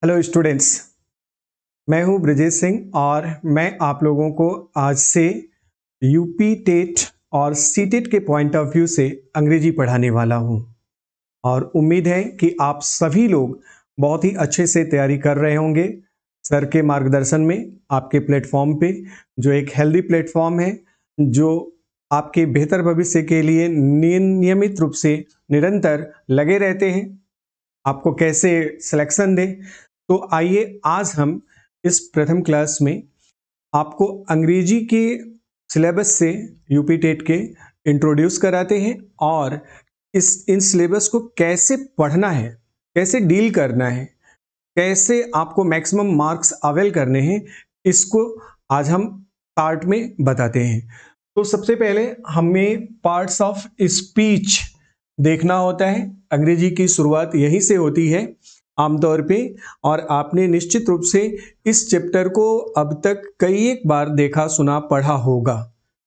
Hello students, मैं हूं ब्रजेश सिंह और मैं आप लोगों को आज से यूपी टेट और सीटेट के पॉइंट ऑफ व्यू से अंग्रेजी पढ़ाने वाला हूं और उम्मीद है कि आप सभी लोग बहुत ही अच्छे से तैयारी कर रहे होंगे सर के मार्गदर्शन में आपके प्लेटफॉर्म पे, जो एक हेल्दी प्लेटफॉर्म है जो आपके बेहतर भविष्य के लिए नियमित रूप से निरंतर लगे रहते हैं। आपको कैसे सिलेक्शन दें, तो आइए आज हम इस प्रथम क्लास में आपको अंग्रेजी के सिलेबस से यूपी टेट के इंट्रोड्यूस कराते हैं और इन सिलेबस को कैसे पढ़ना है, कैसे डील करना है, कैसे आपको मैक्सिमम मार्क्स अवेल करने हैं, इसको आज हम पार्ट में बताते हैं। तो सबसे पहले हमें पार्ट्स ऑफ स्पीच देखना होता है। अंग्रेजी की शुरुआत यहीं से होती है आमतौर पे, और आपने निश्चित रूप से इस चैप्टर को अब तक कई एक बार देखा, सुना, पढ़ा होगा।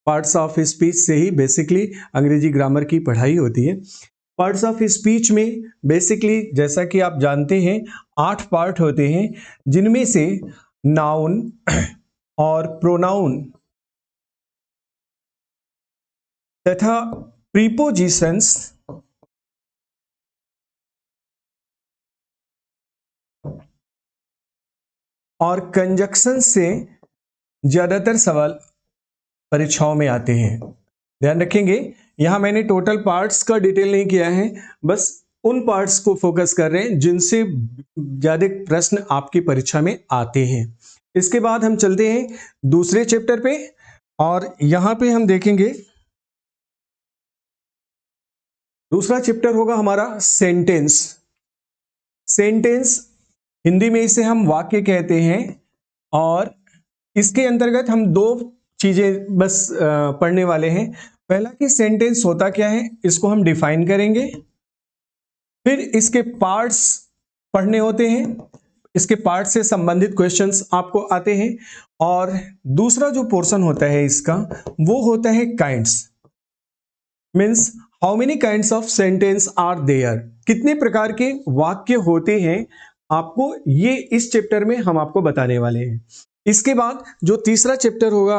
पार्ट्स ऑफ स्पीच से ही बेसिकली अंग्रेजी ग्रामर की पढ़ाई होती है। पार्ट्स ऑफ स्पीच में बेसिकली जैसा कि आप जानते हैं 8 पार्ट होते हैं, जिनमें से नाउन और प्रोनाउन तथा प्रीपोजिशंस और कंजक्शन से ज्यादातर सवाल परीक्षाओं में आते हैं। ध्यान रखेंगे, यहां मैंने टोटल पार्ट्स का डिटेल नहीं किया है, बस उन पार्ट्स को फोकस कर रहे हैं जिनसे ज्यादा प्रश्न आपकी परीक्षा में आते हैं। इसके बाद हम चलते हैं दूसरे चैप्टर पे और यहां पे हम देखेंगे दूसरा चैप्टर होगा हमारा सेंटेंस। सेंटेंस हिंदी में इसे हम वाक्य कहते हैं और इसके अंतर्गत हम दो चीजें बस पढ़ने वाले हैं। पहला कि सेंटेंस होता क्या है, इसको हम डिफाइन करेंगे, फिर इसके पार्ट्स पढ़ने होते हैं, इसके पार्ट से संबंधित क्वेश्चंस आपको आते हैं, और दूसरा जो पोर्शन होता है इसका वो होता है kinds, means how many kinds of sentence are there, कितने प्रकार के वाक्य होते हैं, आपको ये इस चैप्टर में हम आपको बताने वाले हैं। इसके बाद जो तीसरा चैप्टर होगा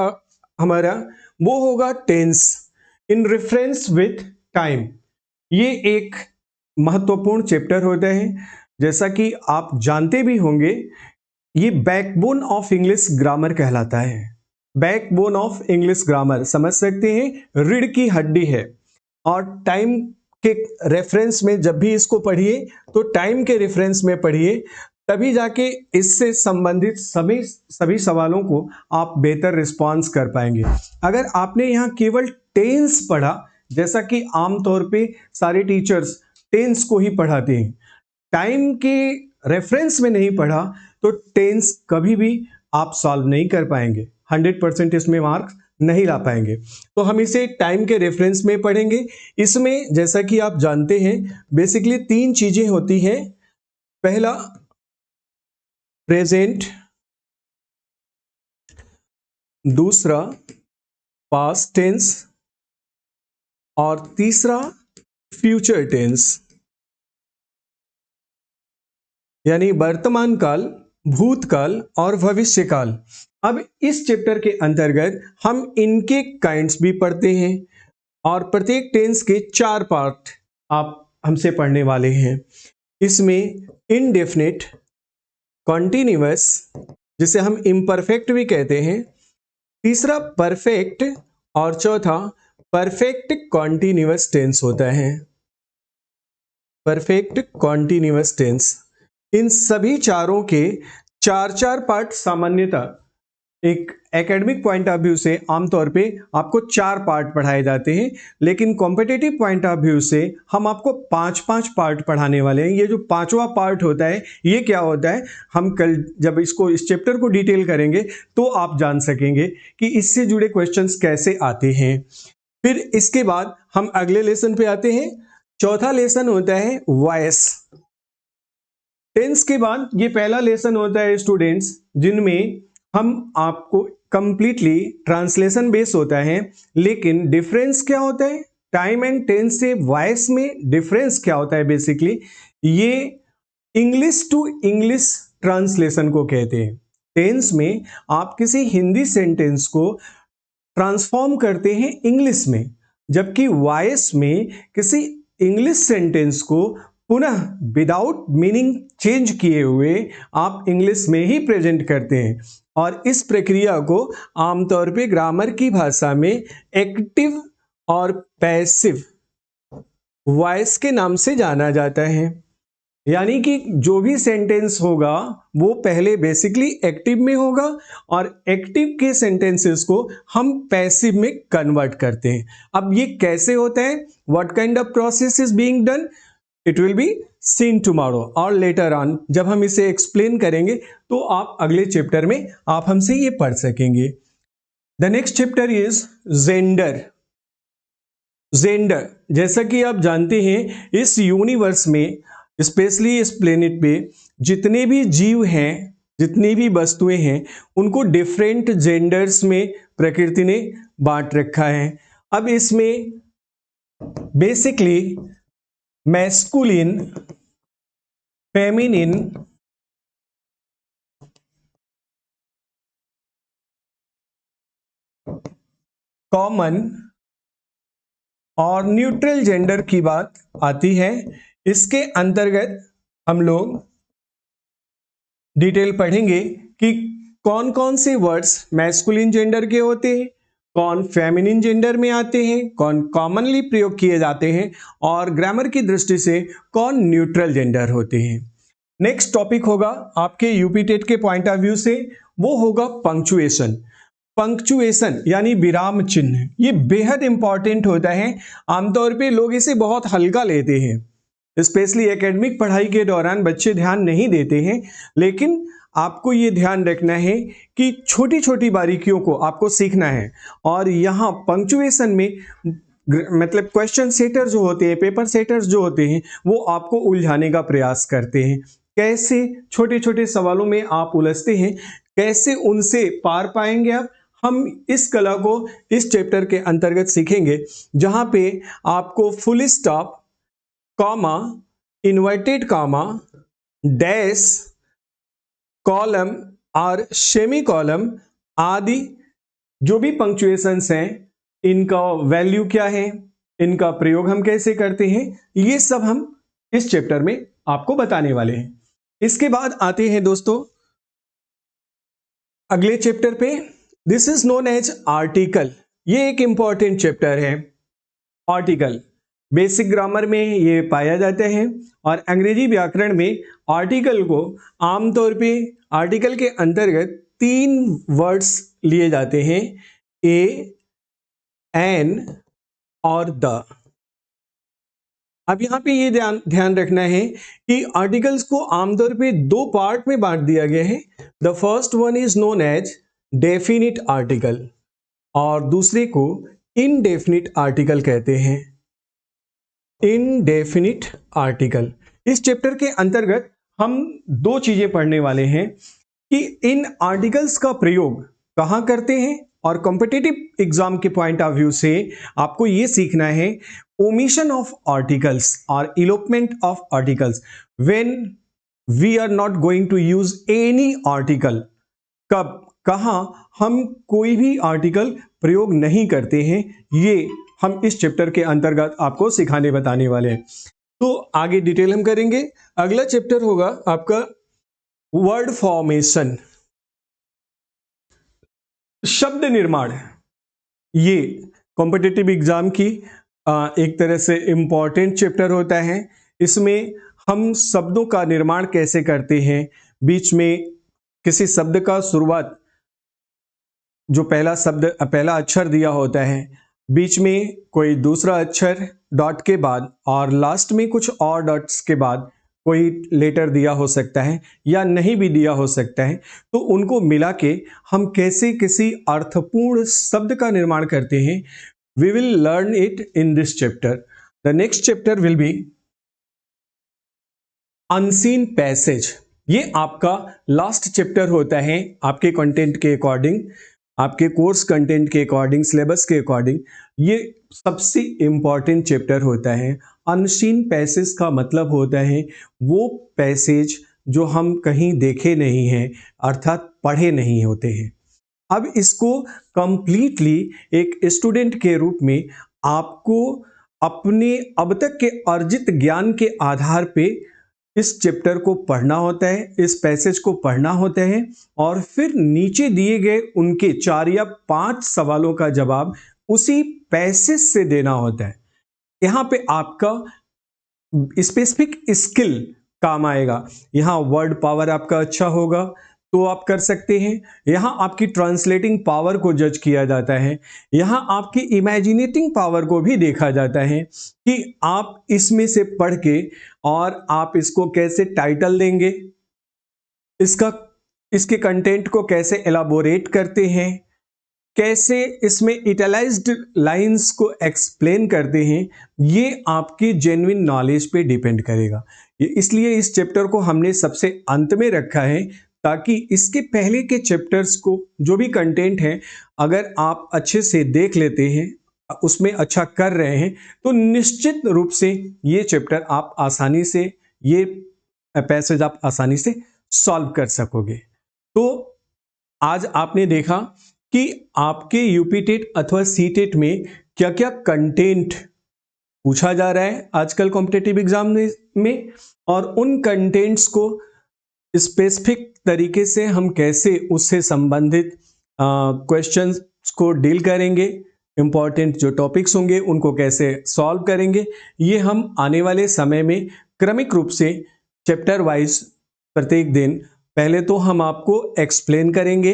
हमारा वो होगा tense in reference with time. ये एक महत्वपूर्ण चैप्टर होता है, जैसा कि आप जानते भी होंगे, ये बैकबोन ऑफ इंग्लिश ग्रामर कहलाता है। बैकबोन ऑफ इंग्लिश ग्रामर समझ सकते हैं, रीढ़ की हड्डी है, और टाइम के रेफरेंस में जब भी इसको पढ़िए तो टाइम के रेफरेंस में पढ़िए, तभी जाके इससे संबंधित सभी सवालों को आप बेहतर रिस्पॉन्स कर पाएंगे। अगर आपने यहाँ केवल टेंस पढ़ा, जैसा कि आमतौर पे सारे टीचर्स टेंस को ही पढ़ाते हैं, टाइम के रेफरेंस में नहीं पढ़ा, तो टेंस कभी भी आप सॉल्व नहीं कर पाएंगे, 100% इसमें मार्क्स नहीं ला पाएंगे। तो हम इसे टाइम के रेफरेंस में पढ़ेंगे। इसमें जैसा कि आप जानते हैं बेसिकली 3 चीजें होती हैं। पहला प्रेजेंट, दूसरा पास्ट टेंस और तीसरा फ्यूचर टेंस, यानी वर्तमान काल, भूतकाल और भविष्य काल। अब इस चैप्टर के अंतर्गत हम इनके काइंड्स भी पढ़ते हैं और प्रत्येक टेंस के 4 पार्ट आप हमसे पढ़ने वाले हैं। इसमें इनडेफिनिट, कॉन्टिन्यूअस, जिसे हम इम्परफेक्ट भी कहते हैं, तीसरा परफेक्ट और चौथा परफेक्ट कॉन्टिन्यूअस टेंस होता है। परफेक्ट कॉन्टिन्यूअस टेंस, इन सभी चारों के 4 पार्ट सामान्यतः एक एकेडमिक पॉइंट ऑफ व्यू से आमतौर पे आपको 4 पार्ट पढ़ाए जाते हैं, लेकिन कॉम्पिटिटिव पॉइंट ऑफ व्यू से हम आपको 5 पार्ट पढ़ाने वाले हैं। ये जो 5वां पार्ट होता है, ये क्या होता है, हम कल जब इस चैप्टर को डिटेल करेंगे तो आप जान सकेंगे कि इससे जुड़े क्वेश्चंस कैसे आते हैं। फिर इसके बाद हम अगले लेसन पे आते हैं। चौथा लेसन होता है वॉइस। टेंस के बाद ये पहला लेसन होता है स्टूडेंट्स, जिनमें हम आपको कंप्लीटली ट्रांसलेशन बेस होता है, लेकिन डिफरेंस क्या होता है टाइम एंड टेंस से वॉइस में, डिफरेंस क्या होता है बेसिकली, ये इंग्लिश टू इंग्लिश ट्रांसलेशन को कहते हैं। टेंस में आप किसी हिंदी सेंटेंस को ट्रांसफॉर्म करते हैं इंग्लिश में, जबकि वॉइस में किसी इंग्लिश सेंटेंस को पुनः विदाउट मीनिंग चेंज किए हुए आप इंग्लिश में ही प्रेजेंट करते हैं, और इस प्रक्रिया को आमतौर पे ग्रामर की भाषा में एक्टिव और पैसिव वॉइस के नाम से जाना जाता है। यानी कि जो भी सेंटेंस होगा वो पहले बेसिकली एक्टिव में होगा और एक्टिव के सेंटेंसेस को हम पैसिव में कन्वर्ट करते हैं। अब ये कैसे होता है, what kind of process is being done, it will be seen tomorrow और लेटर ऑन। जब हम इसे एक्सप्लेन करेंगे तो आप अगले चैप्टर में आप हमसे ये पढ़ सकेंगे। The next chapter is gender. Gender, जैसा कि आप जानते हैं इस यूनिवर्स में, स्पेशली इस प्लेनेट पे जितने भी जीव हैं, जितनी भी वस्तुएं हैं, उनको डिफरेंट जेंडर्स में प्रकृति ने बांट रखा है। अब इसमें बेसिकली मैस्कुलिन, फेमिनिन, कॉमन और न्यूट्रल जेंडर की बात आती है। इसके अंतर्गत हम लोग डिटेल पढ़ेंगे कि कौन कौन से वर्ड्स मैस्कुलिन जेंडर के होते हैं, कौन फेमिनिन जेंडर में आते हैं, कौन कॉमनली प्रयोग किए जाते हैं और ग्रामर की दृष्टि से कौन न्यूट्रल जेंडर होते हैं। नेक्स्ट टॉपिक होगा आपके यूपी टेट के पॉइंट ऑफ व्यू से, वो होगा पंक्चुएशन। पंक्चुएशन यानी विराम चिन्ह, ये बेहद इंपॉर्टेंट होता है। आमतौर पे लोग इसे बहुत हल्का लेते हैं, स्पेशली एकेडमिक पढ़ाई के दौरान बच्चे ध्यान नहीं देते हैं, लेकिन आपको ये ध्यान रखना है कि छोटी छोटी बारीकियों को आपको सीखना है। और यहाँ पंक्चुएशन में मतलब क्वेश्चन सेटर जो होते हैं, पेपर सेटर्स जो होते हैं, वो आपको उलझाने का प्रयास करते हैं। कैसे छोटे छोटे सवालों में आप उलझते हैं, कैसे उनसे पार पाएंगे आप, हम इस कला को इस चैप्टर के अंतर्गत सीखेंगे, जहाँ पे आपको full stop, comma, inverted comma, dash, column और सेमी कॉलम आदि जो भी पंक्चुएशंस हैं, इनका वैल्यू क्या है, इनका प्रयोग हम कैसे करते हैं, ये सब हम इस चैप्टर में आपको बताने वाले हैं। इसके बाद आते हैं दोस्तों अगले चैप्टर पे। This is known as article. ये एक इंपॉर्टेंट चैप्टर है। आर्टिकल बेसिक ग्रामर में ये पाया जाता है और अंग्रेजी व्याकरण में आर्टिकल को आमतौर पे आर्टिकल के अंतर्गत 3 वर्ड्स लिए जाते हैं, ए, एन और द। अब यहाँ पे ये ध्यान रखना है कि आर्टिकल्स को आमतौर पे 2 पार्ट में बांट दिया गया है। The first one is known as definite article और दूसरे को इनडेफिनिट आर्टिकल कहते हैं। इनडेफिनिट आर्टिकल, इस चैप्टर के अंतर्गत हम 2 चीजें पढ़ने वाले हैं कि इन आर्टिकल्स का प्रयोग कहाँ करते हैं, और कॉम्पिटिटिव एग्जाम के पॉइंट ऑफ व्यू से आपको ये सीखना है ओमिशन ऑफ आर्टिकल्स और elopement of articles when we are not going to use any article. कब, कहाँ हम कोई भी आर्टिकल प्रयोग नहीं करते हैं, ये हम इस चैप्टर के अंतर्गत आपको सिखाने बताने वाले हैं। तो आगे डिटेल हम करेंगे। अगला चैप्टर होगा आपका वर्ड फॉर्मेशन, शब्द निर्माण। ये कॉम्पिटिटिव एग्जाम की एक तरह से इंपॉर्टेंट चैप्टर होता है। इसमें हम शब्दों का निर्माण कैसे करते हैं, बीच में किसी शब्द का शुरुआत, जो पहला अक्षर दिया होता है, बीच में कोई दूसरा अक्षर डॉट के बाद और लास्ट में कुछ और डॉट्स के बाद कोई लेटर दिया हो सकता है या नहीं भी दिया हो सकता है, तो उनको मिला के हम कैसे किसी अर्थपूर्ण शब्द का निर्माण करते हैं, we will learn it in this chapter. The next chapter will be unseen passage. ये आपका लास्ट चैप्टर होता है आपके कंटेंट के अकॉर्डिंग, आपके कोर्स कंटेंट के अकॉर्डिंग, सिलेबस के अकॉर्डिंग। ये सबसे इंपॉर्टेंट चैप्टर होता है। अनसीन पैसेज का मतलब होता है वो पैसेज जो हम कहीं देखे नहीं हैं, अर्थात पढ़े नहीं होते हैं। अब इसको कंप्लीटली एक स्टूडेंट के रूप में आपको अपने अब तक के अर्जित ज्ञान के आधार पे इस चैप्टर को पढ़ना होता है, इस पैसेज को पढ़ना होता है और फिर नीचे दिए गए उनके 4 या 5 सवालों का जवाब उसी पैसेज से देना होता है। यहाँ पे आपका स्पेसिफिक स्किल काम आएगा। यहाँ वर्ड पावर आपका अच्छा होगा तो आप कर सकते हैं। यहाँ आपकी ट्रांसलेटिंग पावर को जज किया जाता है। यहाँ आपकी इमेजिनेटिंग पावर को भी देखा जाता है कि आप इसमें से पढ़ के और आप इसको कैसे टाइटल देंगे, इसके कंटेंट को कैसे एलाबोरेट करते हैं, कैसे इसमें इटैलाइज्ड लाइंस को एक्सप्लेन करते हैं, ये आपकी जेन्युइन नॉलेज पे डिपेंड करेगा। इसलिए इस चैप्टर को हमने सबसे अंत में रखा है ताकि इसके पहले के चैप्टर्स को जो भी कंटेंट है अगर आप अच्छे से देख लेते हैं, उसमें अच्छा कर रहे हैं, तो निश्चित रूप से ये चैप्टर आप आसानी से, ये पैसेज आप आसानी से सॉल्व कर सकोगे। तो आज आपने देखा कि आपके यूपी टेट अथवा सी टेट में क्या क्या कंटेंट पूछा जा रहा है आजकल कॉम्पिटिटिव एग्जाम में, और उन कंटेंट्स को स्पेसिफिक तरीके से हम कैसे उससे संबंधित क्वेश्चंस को डील करेंगे, इंपॉर्टेंट जो टॉपिक्स होंगे उनको कैसे सॉल्व करेंगे, ये हम आने वाले समय में क्रमिक रूप से चैप्टर वाइज प्रत्येक दिन पहले तो हम आपको एक्सप्लेन करेंगे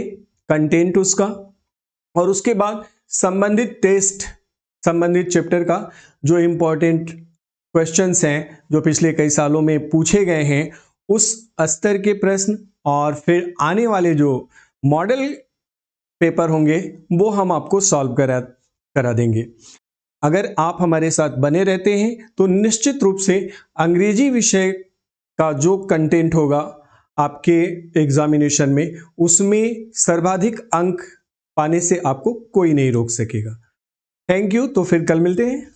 कंटेंट उसका, और उसके बाद संबंधित टेस्ट, संबंधित चैप्टर का जो इंपॉर्टेंट क्वेश्चंस हैं जो पिछले कई सालों में पूछे गए हैं उस स्तर के प्रश्न, और फिर आने वाले जो मॉडल पेपर होंगे वो हम आपको सॉल्व करा देंगे। अगर आप हमारे साथ बने रहते हैं तो निश्चित रूप से अंग्रेजी विषय का जो कंटेंट होगा आपके एग्जामिनेशन में, उसमें सर्वाधिक अंक पाने से आपको कोई नहीं रोक सकेगा। Thank you. तो फिर कल मिलते हैं।